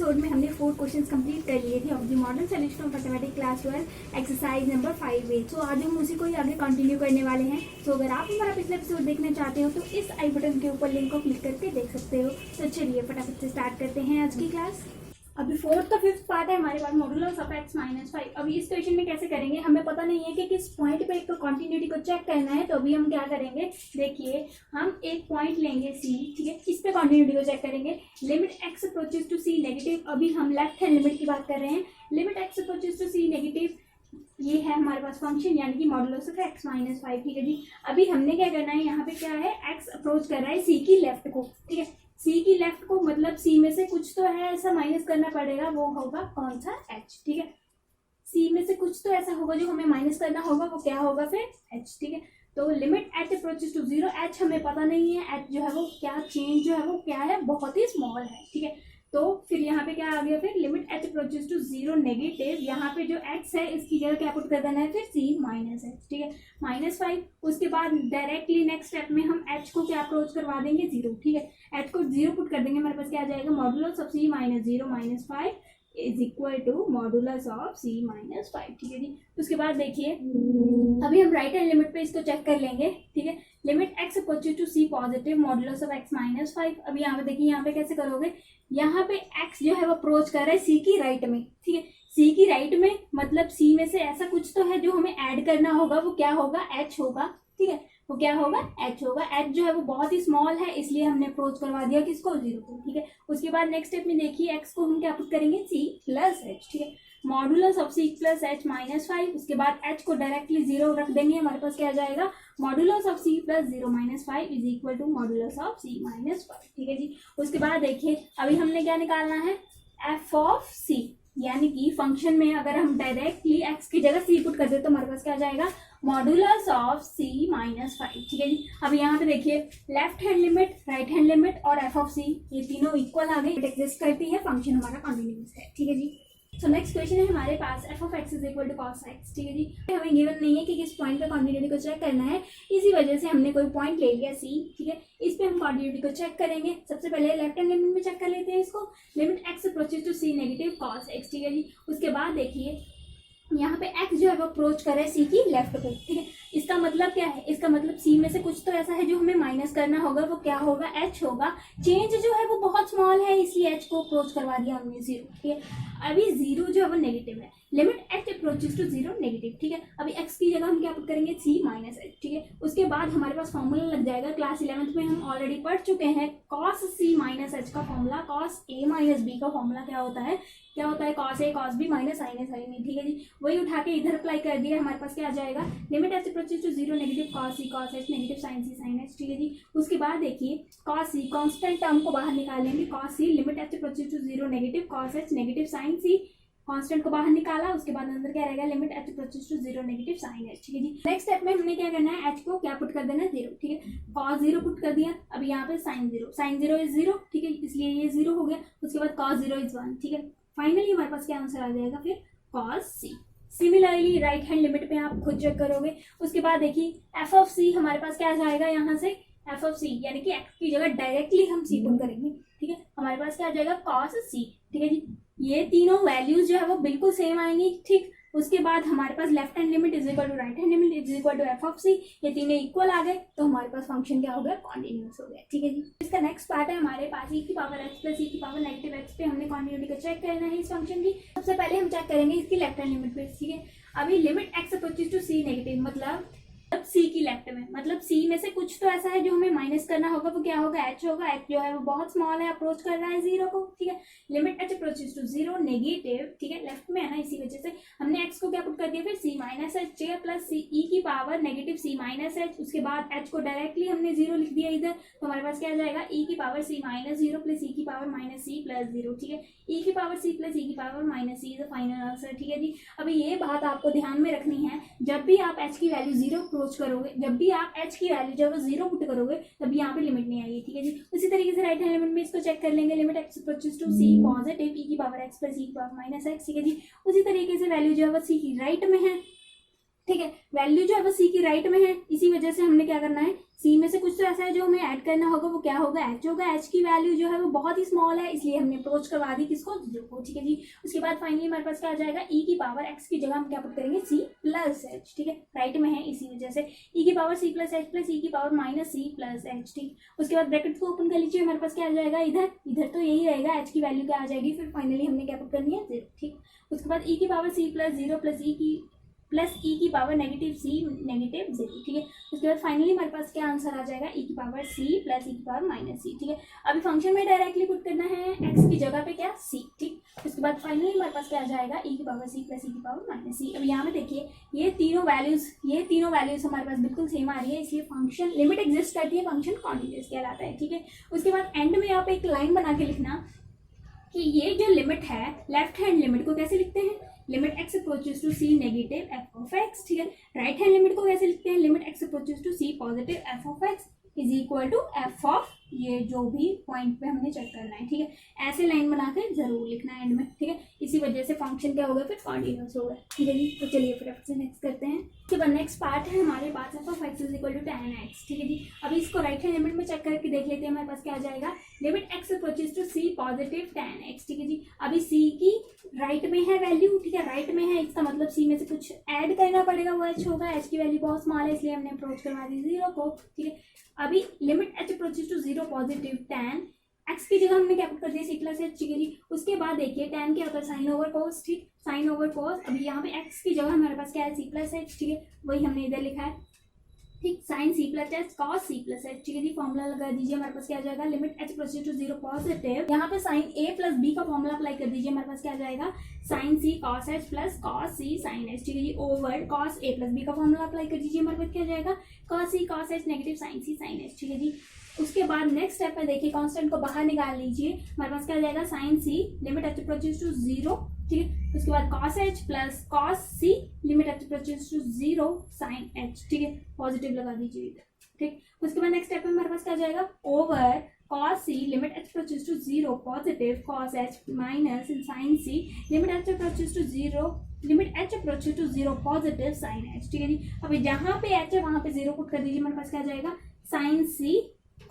Episode में हमने 4 questions complete कर लिए थे of the model solution of mathematics class 12 exercise number 5A। तो आज हम उसी को ही आगे कंटिन्यू करने वाले हैं। तो अगर आप हमारा पिछला एपिसोड देखना चाहते हो तो इस आई बटन के ऊपर लिंक को क्लिक करके देख सकते हो। तो चलिए फटाफट से स्टार्ट करते हैं आज की क्लास। अभी फोर्थ और फिफ्थ पार्ट है हमारे पास मॉडुलस ऑफ x माइनस 5। अभी इस क्वेश्चन में कैसे करेंगे हमें पता नहीं है कि किस पॉइंट पे एक तो कंटिन्यूटी को चेक करना है। तो अभी हम क्या करेंगे, देखिए हम एक पॉइंट लेंगे c, ठीक है, इस पे कंटिन्यूटी को चेक करेंगे। Limit x approaches to c negative, अभी हम लेफ्ट हैंड लिमिट की बात कर रहे हैं। Limit x approaches to c negative, ये है हमारे पास फंक्शन यानी कि मॉडुलस ऑफ x माइनस 5, ठीक है जी। अभी हमने क्या करना है, यहाँ पे क्या है, x अप्रोच कर रहा है c की लेफ्ट को, ठीक है, c की लेफ्ट को मतलब c में से कुछ तो है ऐसा माइनस करना पड़ेगा, वो होगा कौन सा, h, ठीक है। c में से कुछ तो ऐसा होगा जो हमें माइनस करना होगा, वो क्या होगा फिर, h, ठीक है। तो limit h approaches to 0, h हमें पता नहीं है, h जो है वो क्या, चेंज जो है वो क्या है, बहुत ही स्मॉल है, ठीक है। तो फिर यहाँ पे क्या आ गया, फिर limit h approaches to 0 negative, यहाँ पे जो x है इसकी जगह क्या पुट कर देना है, फिर c माइनस h, ठीक है, माइनस 5। उसके बाद डायरेक्टली नेक्स्ट स्टेप में हम h को क्या अप्रोच करवा देंगे, 0, ठीक है, h को 0 पुट कर देंगे, हमारे पास क्या आ जाएगा, modulus of c minus 0 minus 5 is equal to modulus of c minus 5, ठीक है जी। उसके बाद देखिए अभी हम राइट हैंड लिमिट पे इसको चेक कर लेंगे, ठीक है। Limit x approaches to c positive modulus of x minus 5। अभी यहाँ पे देखिए, यहाँ पे कैसे करोगे, यहाँ पे x जो है वो अप्रोच कर रहा है c की राइट में, ठीक है, c की राइट में मतलब c में से ऐसा कुछ तो है जो हमें ऐड करना होगा, वो क्या होगा, h होगा, ठीक है, वो क्या होगा, h होगा। h जो है वो बहुत ही स्मॉल है इसलिए हमने अप्रोच करवा दिया किसको, 0 को, ठीक है। उसके बाद नेक्स्ट स्टेप में देखिए x को हम क्या पुट करेंगे, c प्लस h, ठीक है, modulus of c plus h minus 5। उसके बाद h को डायरेक्टली 0 रख देंगे, हमारे पास क्या आ जाएगा, modulus of c plus 0 minus 5 is equal to modulus of c minus 5, ठीक है जी। उसके बाद देखिए अभी हमने क्या निकालना है, f ऑफ c, यानी कि फंक्शन में अगर हम डायरेक्टली x की जगह c पुट कर दे तो हमारे पास क्या आ जाएगा, मॉडुलस ऑफ c माइनस 5, ठीक है जी। अब यहाँ पे देखिए left hand limit, right hand limit और f ऑफ c ये तीनों इक्वल आ गए, एग्जिस्ट करती है, फंक्शन हमारा कंटिन्यूअस है, ठीक है जी। तो नेक्स्ट क्वेश्चन है हमारे पास f of x is equal to cos x, ठीक है जी। हमें गिवन नहीं है कि किस पॉइंट पे कंटिन्यूटी को चेक करना है, इसी वजह से हमने कोई पॉइंट ले लिया c, ठीक है। इस पे हम कंटिन्यूटी को चेक करेंगे। सबसे पहले लेफ्ट हैंड लिमिट में चेक कर लेते हैं इसको, limit x approaches to c negative cos x, ठीक है जी। उसके बाद देखिए यहाँ पे x जो है वो अप्रोच कर रहा है c की लेफ्ट को, ठीक है। इसका मतलब क्या है, इसका मतलब c में से कुछ तो ऐसा है जो हमें माइनस करना होगा, वो क्या होगा, h होगा। चेंज जो है वो बहुत स्मॉल है इसलिए h को अप्रोच करवा दिया हमने 0, ठीक है। अभी 0 जो है वो नेगेटिव है, limit h approaches to 0 negative, ठीक है। अभी x की जगह हम क्या पुट करेंगे, c माइनस h, ठीक है। उसके बाद हमारे पास फॉर्मूला लग जाएगा, क्लास 11th में हम ऑलरेडी पढ़ चुके हैं, cos c माइनस h का formula, cos a minus b का फॉर्मूला क्या होता है, cos a cos b minus sin a sin b, ठीक है जी। वही उठा के इधर अप्लाई कर दिया, हमारे पास क्या आ जाएगा, limit h approaches to 0 negative cos c cos h negative sin c sin h, ठीक है जी। उसके बाद देखिए cos c कांस्टेंट टर्म को बाहर निकाल लेंगे, cos c limit h approaches to 0 negative cos h negative sin c, constant को बाहर निकाला। उसके बाद अंदर क्या रहेगा, limit h approaches to 0 negative sin h, ठीक है जी। नेक्स्ट स्टेप में हमने क्या करना है, h को क्या पुट कर देना है, 0, ठीक है, cos 0 पुट कर दिया। अब यहाँ पे sin 0 इज 0, ठीक है, इसलिए ये 0 हो गया। उसके बाद cos 0 इज 1, ठीक है। फाइनली हमारे पास क्या आंसर आ जाएगा, फिर cos c। Similarly right hand limit पे आप खुद चेक करोगे। उसके बाद देखिए f ऑफ c हमारे पास क्या आ जाएगा, यहाँ से f ऑफ c यानी कि x की जगह डायरेक्टली हम c पुट करेंगे, ठीक है, हमारे पास क्या आ जाएगा, cos c, ठीक है जी। ये तीनों वैल्यूज जो है वो बिल्कुल सेम आएंगी, ठीक। उसके बाद हमारे पास left hand limit is equal to right hand limit is equal to f of c, ये तीनों इक्वल आ गए तो हमारे पास फंक्शन क्या हो गया, कॉन्टिन्यूअस हो गया, ठीक है जी। इसका नेक्स्ट पार्ट है हमारे पास e की पावर x प्लस e की पावर नेगेटिव x पे हमने कॉन्टिन्यूटी को चेक करना है इस फंक्शन की। सबसे पहले हम चेक करेंगे इसकी लेफ्ट हैंड लिमिट पे, ठीक है। अभी limit x approaches to c negative मतलब c की लेफ्ट में, मतलब c में से कुछ तो ऐसा है जो हमें माइनस करना होगा, वो क्या होगा, h होगा। h जो है वो बहुत स्मॉल है, अप्रोच कर रहा है 0 को, ठीक है। Limit h approaches to 0 negative, ठीक है, लेफ्ट में है ना, इसी वजह से हमने x को क्या पुट कर दिया, फिर c minus h plus e की power negative c minus h। उसके बाद h को डायरेक्टली हमने 0 लिख दिया इधर, तो हमारे पास क्या आ जाएगा, e की power c minus 0 plus e की पावर माइनस c प्लस 0, ठीक है। e की पावर c प्लस e की power minus c is the final answer, ठीक है जी। अभी ये बात आपको ध्यान में रखनी है, जब भी आप h की वैल्यू 0 अप्रोच करोगे, जब भी आप h की वैल्यू जब 0 पुट करोगे तब यहाँ पे लिमिट नहीं आएगी, ठीक है जी। उसी तरीके से राइट हैंड लिमिट में इसको चेक कर लेंगे, limit x approaches to c positive e की पावर x प्लस e की पावर माइनस x, ठीक है जी। उसी तरीके से वैल्यू जो है वो c की राइट में है, ठीक है। वैल्यू जो है वो सी की राइट में है, इसी वजह से हमने क्या करना है, सी में से कुछ तो ऐसा है जो हमें ऐड करना होगा, वो क्या होगा, एच होगा। एच की वैल्यू जो है वो बहुत ही स्मॉल है, इसलिए हमने अप्रोच करवा दी किसको, जीरो को। ठीक है जी। उसके बाद फाइनली हमारे पास क्या आ जाएगा, ई की पावर एक्स की जगह हम क्या पुट करेंगे, सी प्लस एच। ठीक है, राइट में है इसी वजह से ई की power C plus H plus e की power minus C plus H. ठीक, उसके बाद ब्रैकेट को ओपन कर लीजिए, हमारे पास क्या आ जाएगा, इधर इधर तो यही रहेगा, एच की वैल्यू क्या आ जाएगी, फिर फाइनली हमने क्या पुट करनी है, जीरो। ठीक, उसके बाद ई की power C plus zero plus e की power negative C negative zero. ठीक है, उसके बाद फाइनली हमारे पास क्या आंसर आ जाएगा, ई की पावर सी प्लस ई की पावर माइनस सी। ठीक है, अभी फंक्शन में डायरेक्टली पुट करना है एक्स की जगह पे क्या, सी। ठीक, उसके बाद फाइनली हमारे पास क्या आ जाएगा, ई की पावर सी प्लस ई की पावर माइनस सी। अब यहाँ पे देखिए ये तीनों वैल्यूज हमारे पास बिल्कुल सेम आ रही है, इसलिए फंक्शन लिमिट एग्जिस्ट करती है, फंक्शन कॉन्टिन्यूअस कहलाता है। ठीक है, उसके बाद एंड में आप एक लाइन बना के लिखना कि ये जो लिमिट है, लेफ्ट हैंड लिमिट को कैसे लिखते हैं, limit x approaches to C negative F of X. ठीक है, राइट हैंड लिमिट को कैसे लिखते हैं, limit x approaches to C positive F of X is equal to F of ये जो भी पॉइंट पे हमने चेक करना है। ठीक है, ऐसे लाइन बनाकर जरूर लिखना है एंड में। ठीक है, इसी वजह से फंक्शन क्या होगा, फिर कॉन्टिन्यूअस होगा। ठीक है जी, तो चलिए फिर आपसे नेक्स्ट करते हैं। उसके बाद नेक्स्ट पार्ट है हमारे पास F of X is equal to tan x। ठीक है जी, अभी इसको राइट हैंड लिमिट में चेक करके देख लेते हैं, हमारे पास क्या आ जाएगा, limit x approaches to C positive tan x। ठीक है जी, अभी सी की राइट में है वैल्यू, ठीक है, राइट में है, इसका मतलब सी में से कुछ ऐड करना पड़ेगा, वो एच होगा। एच की वैल्यू बहुत स्मॉल है, इसलिए हमने अप्रोच करवा दी जीरो को। ठीक है, अभी limit H approaches to zero positive tan x की जगह हमने क्या पुट कर दिया, सी प्लस एच। ठीक है जी, उसके बाद देखिए tan क्या होता है, साइन ओवर कॉस। ठीक, साइन ओवर कॉस, अभी यहाँ पे x की जगह हमारे पास क्या है, सी प्लस एच। ठीक है, वही हमने इधर लिखा है। ठीक, sine C plus H cos C plus H. ठीक है जी, फॉर्मूला लगा दीजिए, हमारे पास क्या आ जाएगा, limit H proceed to zero positive, यहाँ पे साइन ए प्लस बी का फॉर्मूला अप्लाई कर दीजिए, हमारे पास क्या आ जाएगा, sine C cos H plus cos C sine H. ठीक है जी, over cos A plus B का फॉर्मूला अप्लाई कर दीजिए, हमारे पास क्या आ जाएगा, cos C cos H negative sine C sine H. ठीक है जी, उसके बाद नेक्स्ट स्टेप में देखिए, कांस्टेंट को बाहर निकाल लीजिए, हमारे पास क्या आ जाएगा, sine C limit H approaches to zero. ठीक है, उसके बाद cos H plus cos C limit H approaches to zero sine H. ठीक है, पॉजिटिव लगा दीजिए इधर। ठीक, उसके बाद नेक्स्ट स्टेप में हमारे पास क्या आ जाएगा, over cos c limit h approaches to zero positive cos h minus sin c limit h approaches to zero limit h approaches to zero positive sin h। ठीक है जी, अभी जहाँ पे h है वहाँ पे जीरो पुट कर दीजिए, हमारे पास क्या आ जाएगा, sin c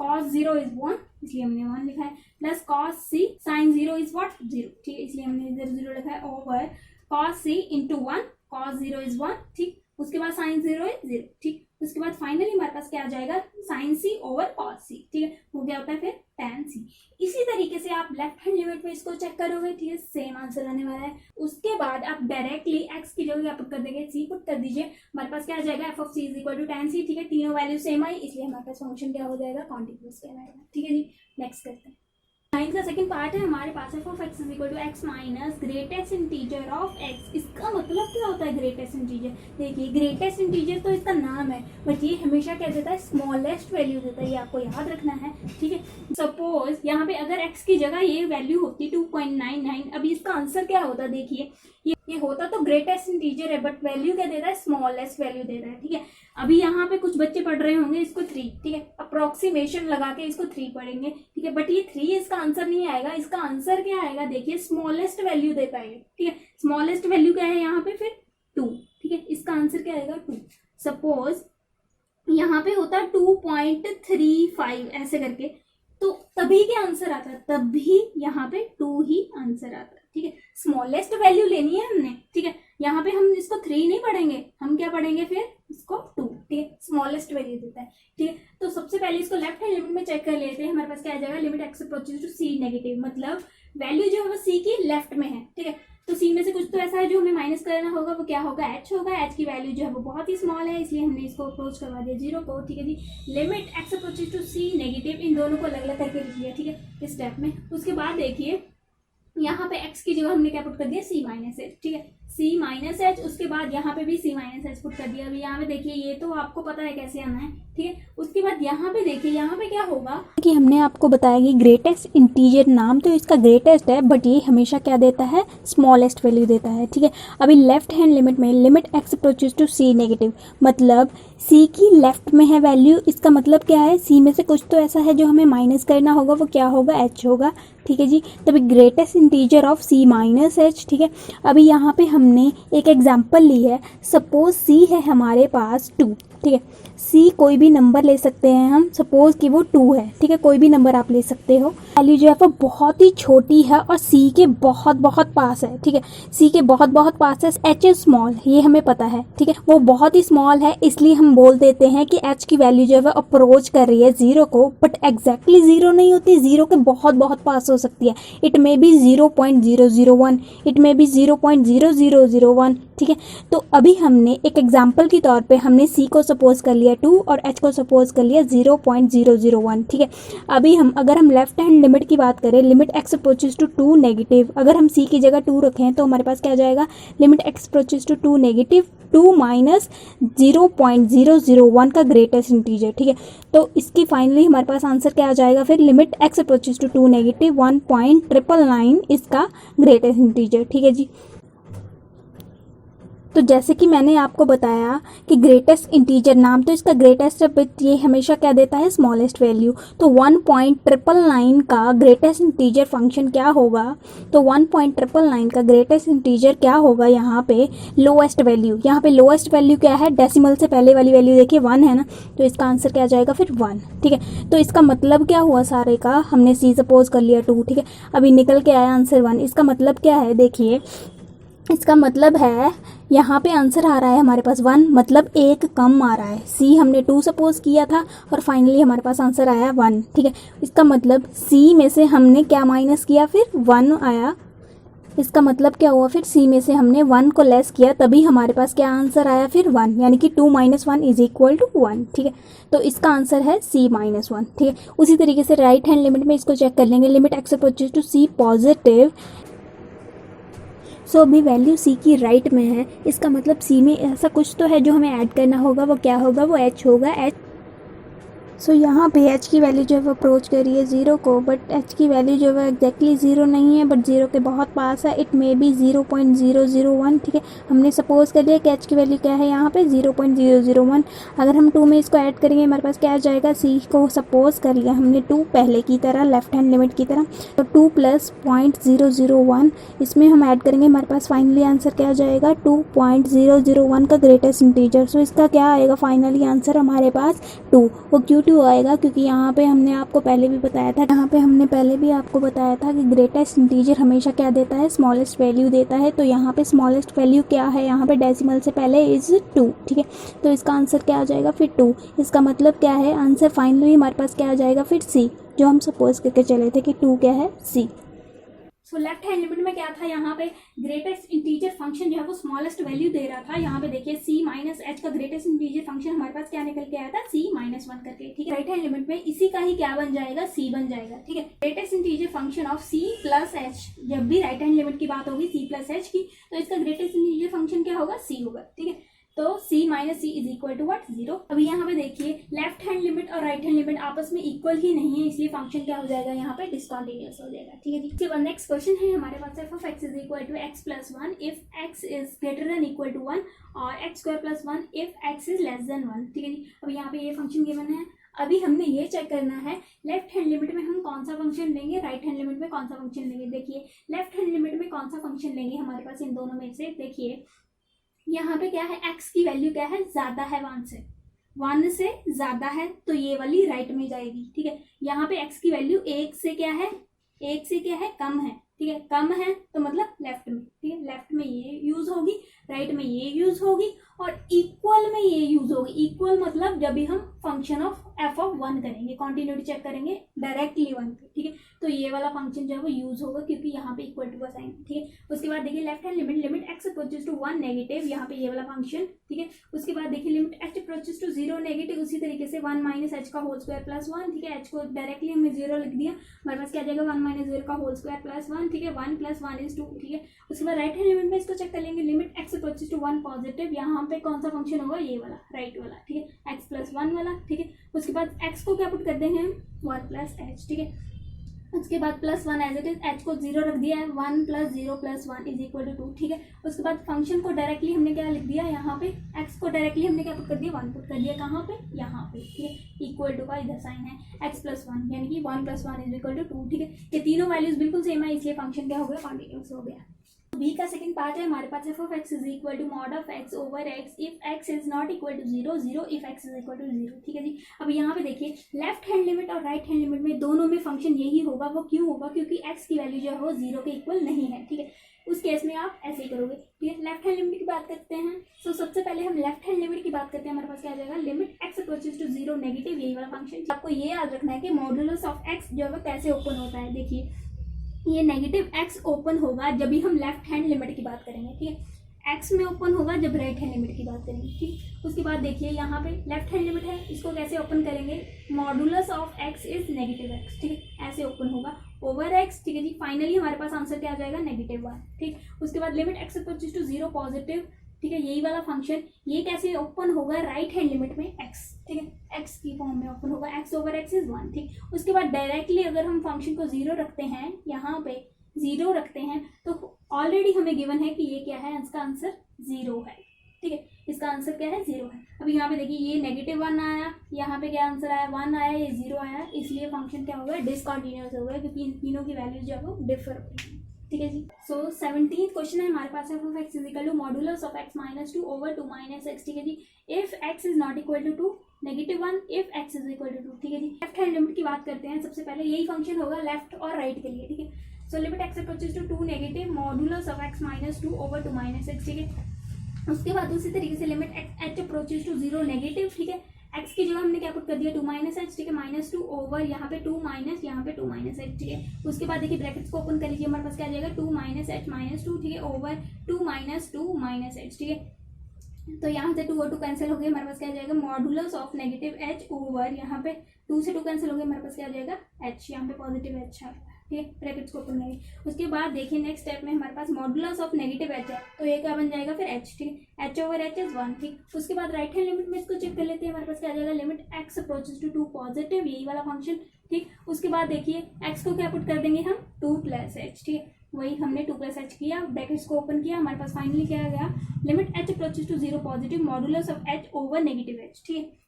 cos zero is 1, इसलिए हमने 1 लिखा है, plus cos c sin zero is what, 0। ठीक है, इसलिए हमने इधर 0 लिखा है, over cos c into 1 cos zero is 1। ठीक, उसके बाद sin जीरो इज 0। ठीक, उसके बाद फाइनली हमारे पास क्या आ जाएगा, साइन सी ओवर कॉस सी। ठीक है, वो क्या होता है फिर tan सी। इसी तरीके से आप लेफ्ट हैंड लिमिट में इसको चेक करोगे, ठीक है, सेम आंसर आने वाला है। उसके बाद आप डायरेक्टली एक्स की जगह पुट कर देंगे, सी पुट कर दीजिए, हमारे पास क्या आ जाएगा, F of C is equal to tan C. ठीक है, तीनों वैल्यू सेम आई, इसलिए हमारे पास फंक्शन क्या हो जाएगा, कॉन्टिन्यूअस कहलाएगा। ठीक है जी, नेक्स्ट करते हैं। नाइन का सेकंड पार्ट है हमारे पास, F of X is equal to X minus greatest integer of X. इसका मतलब क्या होता है ग्रेटेस्ट इंटीजर, देखिए ग्रेटेस्ट इंटीजर तो इसका नाम है, बट ये हमेशा क्या देता है, स्मॉलेस्ट वैल्यू देता है, ये आपको याद रखना है। ठीक है, सपोज यहाँ पे अगर एक्स की जगह ये वैल्यू होती 2.99, अभी इसका आंसर क्या होता, देखिए ये होता तो ग्रेटेस्ट इंटीजर है, बट वैल्यू क्या दे रहा है, स्मॉलेस्ट वैल्यू दे रहा है। ठीक है, अभी यहाँ पे कुछ बच्चे पढ़ रहे होंगे इसको 3, ठीक है, अप्रोक्सीमेशन लगा के इसको 3 पढ़ेंगे। ठीक है, बट ये 3 इसका आंसर नहीं आएगा, इसका आंसर क्या आएगा, देखिए स्मॉलेस्ट वैल्यू देता है। ठीक है, स्मॉलेस्ट वैल्यू क्या है यहाँ पे, फिर 2। ठीक है, इसका आंसर क्या आएगा, 2। सपोज यहाँ पे होता 2.35 ऐसे करके, तो तभी क्या आंसर आता है, तभी यहाँ पे 2 ही आंसर आता है। ठीक है, स्मॉलेस्ट वैल्यू लेनी है हमने। ठीक है, यहाँ पे हम इसको 3 नहीं पढ़ेंगे, हम क्या पढ़ेंगे फिर इसको 2। ठीक है, स्मॉलेस्ट वैल्यू देता है। ठीक है, तो सबसे पहले इसको लेफ्ट हैंड लिमिट में चेक कर लेते हैं, हमारे पास क्या आ जाएगा, limit x approaches to C negative, मतलब वैल्यू जो है वो सी की लेफ्ट में है। ठीक है, तो सी में से कुछ तो ऐसा है जो हमें माइनस करना होगा, वो क्या होगा, एच होगा। एच की वैल्यू जो है वो बहुत ही स्मॉल है, इसलिए हमने इसको अप्रोच करवा दिया 0 को। ठीक है जी, limit x approaches to C negative, इन दोनों को अलग अलग करके लिख लिया। ठीक है, इस स्टेप में। उसके बाद देखिए यहाँ पे x की जगह हमने क्या पुट कर दिया, c माइनस एच। ठीक है, c माइनस एच, उसके बाद यहाँ पे भी c माइनस एच पुट कर दिया। अभी यहाँ पे देखिए ये तो आपको पता है कैसे आना है। ठीक है, उसके बाद यहाँ पे देखिए, यहाँ पे क्या होगा कि हमने आपको बताया कि ग्रेटेस्ट इंटीजर नाम तो इसका ग्रेटेस्ट है, बट ये हमेशा क्या देता है, स्मॉलेस्ट वैल्यू देता है। ठीक है, अभी लेफ्ट हैंड लिमिट में limit x approaches to C negative, मतलब सी की लेफ्ट में है वैल्यू, इसका मतलब क्या है, सी में से कुछ तो ऐसा है जो हमें माइनस करना होगा, वो क्या होगा, एच होगा। ठीक है जी, तभी greatest integer of c minus h. ठीक है, अभी यहाँ पे हमने हमने एक एग्जाम्पल ली है। सपोज सी है हमारे पास 2, ठीक है। सी कोई भी नंबर ले सकते हैं हम, सपोज कि वो 2 है, ठीक है। कोई भी नंबर आप ले सकते हो। वैल्यू जो है वो बहुत ही छोटी है और सी के बहुत बहुत पास है, ठीक है। सी के बहुत बहुत पास है। एच इज स्मॉल, ये हमें पता है, ठीक है। वो बहुत ही स्मॉल है, इसलिए हम बोल देते हैं कि एच की वैल्यू जो है अप्रोच कर रही है 0 को, बट एग्जैक्टली 0 नहीं होती, 0 के बहुत बहुत पास हो सकती है। It may be 0.001, it may be 0.0001, ठीक है। तो अभी हमने एक एग्जाम्पल के तौर पे हमने सी को सपोज कर लिया 2 और एच को सपोज कर लिया 0.001, ठीक है। अभी अगर हम लेफ्ट हैंड लिमिट की बात करें, limit x approaches to 2 negative, अगर हम सी की जगह 2 रखें तो हमारे पास क्या आ जाएगा, limit x approaches to 2 negative 2 minus 0.001 का ग्रेटेस्ट इंटीजर, ठीक है। तो इसकी फाइनली हमारे पास आंसर क्या आ जाएगा फिर, limit x approaches to 2 negative 1.999 इसका ग्रेटेस्ट इंटीजर, ठीक है जी। तो जैसे कि मैंने आपको बताया कि ग्रेटेस्ट इंटीजर नाम तो इसका ग्रेटेस्ट है, बट ये हमेशा क्या देता है, स्मॉलेस्ट वैल्यू। तो 1.999 का ग्रेटेस्ट इंटीजर फंक्शन क्या होगा, तो 1.999 का ग्रेटेस्ट इंटीजर क्या होगा, यहाँ पे लोएस्ट वैल्यू। यहाँ पे लोएस्ट वैल्यू क्या है, डेसिमल से पहले वाली वैल्यू देखिए 1 है ना, तो इसका आंसर क्या आ जाएगा फिर 1, ठीक है। तो इसका मतलब क्या हुआ सारे का, हमने सी सपोज कर लिया 2, ठीक है। अभी निकल के आया आंसर 1। इसका मतलब क्या है, देखिए इसका मतलब है यहाँ पे आंसर आ रहा है हमारे पास 1, मतलब एक कम आ रहा है। सी हमने 2 सपोज किया था और फाइनली हमारे पास आंसर आया 1, ठीक है। इसका मतलब सी में से हमने क्या माइनस किया, फिर 1 आया। इसका मतलब क्या हुआ, फिर सी में से हमने 1 को लेस किया, तभी हमारे पास क्या आंसर आया फिर 1, यानी कि 2 - 1 इज इक्वल टू 1, ठीक है। तो इसका आंसर है C - 1, ठीक है। उसी तरीके से राइट हैंड लिमिट में इसको चेक कर लेंगे, limit x approaches to C positive. So अभी वैल्यू सी की राइट में है, इसका मतलब सी में ऐसा कुछ तो है जो हमें ऐड करना होगा। वो क्या होगा, वो एच होगा, एच। सो यहाँ पे एच की वैल्यू जो है वो अप्रोच कर रही है 0 को, बट एच की वैल्यू जो है एग्जैक्टली 0 नहीं है, बट 0 के बहुत पास है। इट मे बी 0.001, ठीक है। हमने सपोज कर लिया कि एच की वैल्यू क्या है यहाँ पे 0.001। अगर हम 2 में इसको ऐड करेंगे हमारे पास क्या आ जाएगा, सी को सपोज कर लिया हमने 2 पहले की तरह, लेफ्ट हैंड लिमिट की तरह, तो 2 + 0.001 इसमें हम ऐड करेंगे, हमारे पास फाइनली आंसर क्या आ जाएगा 2.001 का ग्रेटेस्ट इंटीजर। सो इसका क्या आएगा फाइनली आंसर हमारे पास 2। वो क्यों 2 आएगा, क्योंकि यहाँ पे हमने आपको पहले भी बताया था, कि ग्रेटेस्ट इंटीजर हमेशा क्या देता है, स्मॉलेस्ट वैल्यू देता है। तो यहाँ पे स्मॉलेस्ट वैल्यू क्या है, यहाँ पे डेसिमल से पहले इज 2, ठीक है। तो इसका आंसर क्या आ जाएगा फिर 2। इसका मतलब क्या है, आंसर फाइनली हमारे पास क्या आ जाएगा फिर C, जो हम सपोज करके चले थे कि 2 क्या है, C। So left hand limit में क्या था, यहाँ पे ग्रेटेस्ट इंटीजर फंक्शन जो है वो स्मॉलेस्ट वैल्यू दे रहा था। यहाँ पे देखिए C - H का ग्रेटेस्ट इंटीजर फंक्शन हमारे पास क्या निकल के आया था, C - 1 करके, ठीक है। राइट हैंड लिमिट में इसी का ही क्या बन जाएगा, C बन जाएगा, ठीक है। Greatest integer function of C + H, जब भी राइट हैंड लिमिट की बात होगी C + H की, तो इसका ग्रेटेस्ट इंटीजर फंक्शन क्या होगा, C होगा, ठीक है। तो C - C is equal to what, 0। अभी यहाँ पे देखिए लेफ्ट हैंड लिमिट और राइट हैंड लिमिट आपस में इक्वल ही नहीं है, इसलिए फंक्शन क्या हो जाएगा, यहाँ पे डिसकंटिन्यूअस हो जाएगा, ठीक है जी। इसके बाद नेक्स्ट क्वेश्चन है हमारे पास, f(x) is equal to x + 1 if x is greater than equal to 1 और x² + 1 if x is less than 1, ठीक है जी। अब यहाँ पे ये फंक्शन गिवन है। अभी हमने ये चेक करना है लेफ्ट हैंड लिमिट में हम कौन सा फंक्शन लेंगे, राइट हैंड लिमिट में कौन सा फंक्शन लेंगे। देखिए लेफ्ट हैंड लिमिट में कौन सा फंक्शन लेंगे हमारे पास इन दोनों में से, देखिए यहाँ पे क्या है, x की वैल्यू क्या है, ज्यादा है 1 से ज्यादा है, तो ये वाली राइट में जाएगी, ठीक है। यहाँ पे x की वैल्यू 1 से क्या है, कम है, ठीक है। कम है तो मतलब लेफ्ट में, ठीक है। लेफ्ट में ये यूज होगी, राइट में ये यूज होगी और इक्वल में ये यूज होगी। इक्वल मतलब जब भी हम फंक्शन ऑफ f(1) करेंगे, कॉन्टिन्यूटी चेक करेंगे डायरेक्टली 1 पे, ठीक है। तो ये वाला फंक्शन जो है वो यूज होगा क्योंकि यहाँ पे इक्वल टू का साइन, ठीक है। उसके बाद देखिए left hand limit x approaches to 1 negative, यहाँ पे ये वाला फंक्शन, ठीक है। उसके बाद देखिए limit h approaches to 0 negative, उसी तरीके से 1 - h का होल स्क्वायर + 1, ठीक है। h को डायरेक्टली हमने 0 लिख दिया, हमारे पास क्या आ जाएगा 1 - 0 का होल स्क्वायर + 1, ठीक है। 1 + 1 इज 2, ठीक है। उसके बाद राइट हैंड लिमिट में इसको चेक कर लेंगे, limit x approaches to 1 positive, यहाँ पे कौन सा फंक्शन होगा, ये वाला राइट वाला, ठीक है। x + 1 वाला, ठीक है। उसके बाद x को क्या पुट कर देंगे हम 1 + h, ठीक है। उसके बाद +1 एज इट इज, h को 0 रख दिया है, 1 + 0 + 1 इज इक्वल टू 2, ठीक है। उसके बाद फंक्शन को डायरेक्टली हमने क्या लिख दिया, यहाँ पे x को डायरेक्टली हमने क्या पुट कर दिया, 1 पुट कर दिया, कहाँ पे, यहाँ पे, ठीक है। इक्वल टू का इधर साइन है, x + 1 यानी कि 1 + 1 इज इक्वल टू 2, ठीक है। ये तीनों वैल्यूज बिल्कुल सेम है, इसलिए फंक्शन क्या हो गया, कॉन्टिन्यूअस हो गया। बी का सेकंड पार्ट है हमारे पास F of X is equal to mod of X over X if X is not equal to 0, 0 if X is equal to 0। ठीक है जी। अब यहाँ पे देखिए लेफ्ट हैंड लिमिट और राइट हैंड लिमिट में दोनों में फंक्शन यही होगा। वो क्यों होगा? क्योंकि एक्स की वैल्यू जो है वो 0 के इक्वल नहीं है। ठीक है, उस केस में आप ऐसे ही करोगे। ठीक है, लेफ्ट हैंड लिमिट की बात करते हैं। सो सबसे पहले हम लेफ्ट हैंड लिमिट की बात करते हैं। हमारे पास क्या आ जाएगा? Limit x approaches to 0 negative, यही वाला फंक्शन। आपको ये याद रखना है कि मॉडुलस ऑफ एक्स जो है कैसे ओपन होता है। देखिए ये नेगेटिव एक्स ओपन होगा जब भी हम लेफ्ट हैंड लिमिट की बात करेंगे। ठीक है, एक्स में ओपन होगा जब राइट हैंड लिमिट की बात करेंगे। ठीक, उसके बाद देखिए यहाँ पे लेफ्ट हैंड लिमिट है, इसको कैसे ओपन करेंगे? Modulus of X is negative x. ठीक है, ऐसे ओपन होगा ओवर एक्स। ठीक है जी, फाइनली हमारे पास आंसर क्या आ जाएगा? -1। ठीक, उसके बाद limit x approaches to 0 positive. ठीक है, यही वाला फंक्शन ये कैसे ओपन होगा? राइट हैंड लिमिट में एक्स। ठीक है, एक्स की फॉर्म में ओपन होगा, एक्स ओवर एक्स इज 1। ठीक, उसके बाद डायरेक्टली अगर हम फंक्शन को 0 रखते हैं, यहाँ पे 0 रखते हैं तो ऑलरेडी हमें गिवन है कि ये क्या है? इसका आंसर 0 है। ठीक है, इसका आंसर क्या है? 0 है। अब यहाँ पे देखिए ये -1 आया, यहाँ पे क्या आंसर आया? 1 आया, ये 0 आया, इसलिए फंक्शन क्या होगा? डिसकंटिन्यूअस होगा क्योंकि इन तीनों की वैल्यूज जो है वो डिफर हो रही है। ठीक है जी। सो 17th क्वेश्चन है हमारे पास, F of X is equal to modulus of x -2 over 2 - x। ठीक है जी, if X is not equal to 2, -1 if X is equal to 2। ठीक है जी, लेफ्ट हैंड लिमिट की बात करते हैं। सबसे पहले यही फंक्शन होगा लेफ्ट और राइट के लिए। ठीक है, so limit x approaches to 2 negative modulus of x -2 over 2 - x। ठीक है, उसके बाद उसी तरीके से limit H approaches to 0 negative. ठीक है, एक्स की जगह हमने क्या पुट कर दिया? 2 - h। ठीक है, -2 ओवर यहाँ पे 2 माइनस, यहाँ पे 2 - h। ठीक है, उसके बाद देखिए ब्रैकेट्स को ओपन कर लीजिए, हमारे पास क्या आ जाएगा? 2 - h -2। ठीक है, ओवर 2 - 2 - h। ठीक है, तो यहाँ से 2 और 2 कैंसिल हो गए, हमारे पास क्या आ जाएगा? Modulus of negative h over यहाँ पे 2 से 2 कैंसिल हो गए, हमारे पास क्या आ जाएगा? h, यहाँ पे पॉजिटिव h है। ठीक है, ब्रैकेट्स को ओपन करेंगे। उसके बाद देखिए नेक्स्ट स्टेप में हमारे पास मॉडुलस ऑफ नेगेटिव h है, तो ये क्या बन जाएगा फिर? h। ठीक है, h ओवर h इज 1। ठीक, उसके बाद राइट हैंड लिमिट में इसको चेक कर लेते हैं। हमारे पास क्या आ जाएगा? Limit x approaches to 2 positive, यही वाला फंक्शन। ठीक, उसके बाद देखिए x को क्या पुट कर देंगे हम? 2 + h। ठीक है, वही हमने 2 + h किया, ब्रैकेट्स को ओपन किया, हमारे पास फाइनली क्या आ गया? Limit h approaches to 0 positive modulus of h over negative h। ठीक है,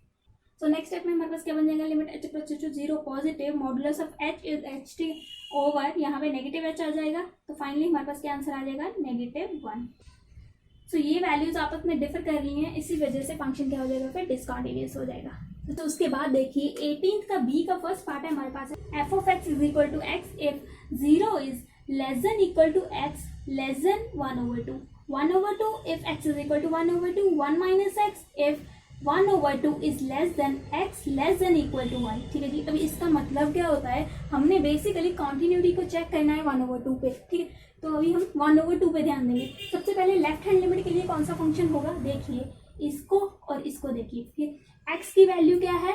सो नेक्स्ट स्टेप में हमारे पास क्या बन जाएगा? Limit h approaches to 0 positive modulus of h is h। ठीक है, ओवर यहाँ पे नेगेटिव h आ जाएगा, तो फाइनली हमारे पास क्या आंसर आ जाएगा? -1। सो ये वैल्यूज आपस में डिफर कर रही हैं, इसी वजह से फंक्शन क्या हो जाएगा? फिर डिसकंटिन्यूअस हो जाएगा। तो उसके बाद देखिए 18th का बी का फर्स्ट पार्ट है हमारे पास, F of X is equal to X if 0 is less than equal to X less than 1/2, 1/2 if X is equal to 1/2, 1 - x if 1/2 is less than x less than equal to 1। ठीक है जी, अभी इसका मतलब क्या होता है? हमने बेसिकली कॉन्टिन्यूटी को चेक करना है 1/2 पे। ठीक है, तो अभी हम 1/2 पे ध्यान देंगे। सबसे पहले लेफ्ट हैंड लिमिट के लिए कौन सा फंक्शन होगा? देखिए इसको और इसको देखिए। ठीक है, x की वैल्यू क्या है?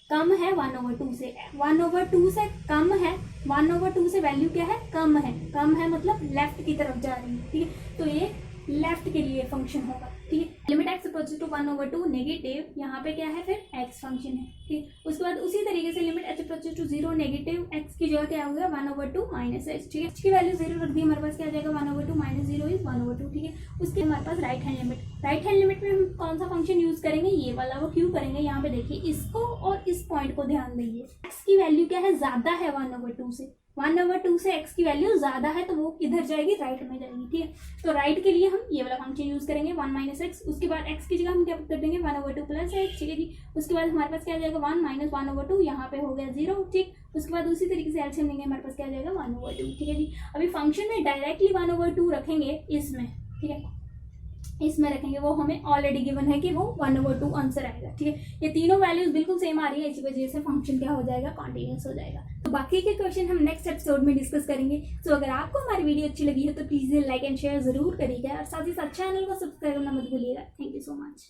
कम है 1/2 से, 1/2 से कम है, 1/2 से वैल्यू क्या है? कम है, कम है मतलब लेफ्ट की तरफ जा रही है। ठीक है, तो ये लेफ्ट के लिए फंक्शन होगा। ठीक है, limit x approaches to 1/2 negative, यहाँ पे क्या है फिर? एक्स फंक्शन है। ठीक, उसके बाद उसी तरीके से limit H approaches to 0 negative, x की जगह क्या होगा? 1/2 - h। ठीक है, h की वैल्यू 0 रख दी, हमारे पास क्या आ जाएगा? 1/2 - 0 इज 1/2। ठीक है, उसके हमारे पास right hand limit, right hand limit में हम कौन सा फंक्शन यूज करेंगे? ये वाला। वो क्यों करेंगे? यहाँ पे देखिए इसको और इस पॉइंट को ध्यान दीजिए। एक्स की वैल्यू क्या है? ज्यादा है 1/2 से, 1/2 से x की वैल्यू ज्यादा है, तो वो किधर जाएगी? राइट में जाएगी। ठीक है, तो राइट के लिए हम ये वाला फंक्शन यूज करेंगे 1 - x। उसके बाद x की जगह हम क्या कर देंगे? 1/2 + h। ठीक है जी, उसके बाद हमारे पास क्या आ जाएगा? 1 - 1/2, यहाँ पे हो गया 0। ठीक, उसके बाद उसी तरीके से एलसीएम लेंगे, हमारे पास क्या आ जाएगा? 1/2। ठीक है जी, अभी फंक्शन में डायरेक्टली 1/2 रखेंगे इसमें। ठीक है, इसमें रखेंगे, वो हमें ऑलरेडी गिवन है कि वो 1/2 आंसर आएगा। ठीक है, ये तीनों वैल्यूज बिल्कुल सेम आ रही है, इसी वजह से फंक्शन क्या हो जाएगा? कॉन्टिन्यूअस हो जाएगा। तो बाकी के क्वेश्चन हम नेक्स्ट एपिसोड में डिस्कस करेंगे। तो अगर आपको हमारी वीडियो अच्छी लगी है तो प्लीज लाइक एंड शेयर जरूर करिएगा, और साथ ही साथ चैनल को सब्सक्राइब करना मत भूलिएगा। Thank you so much.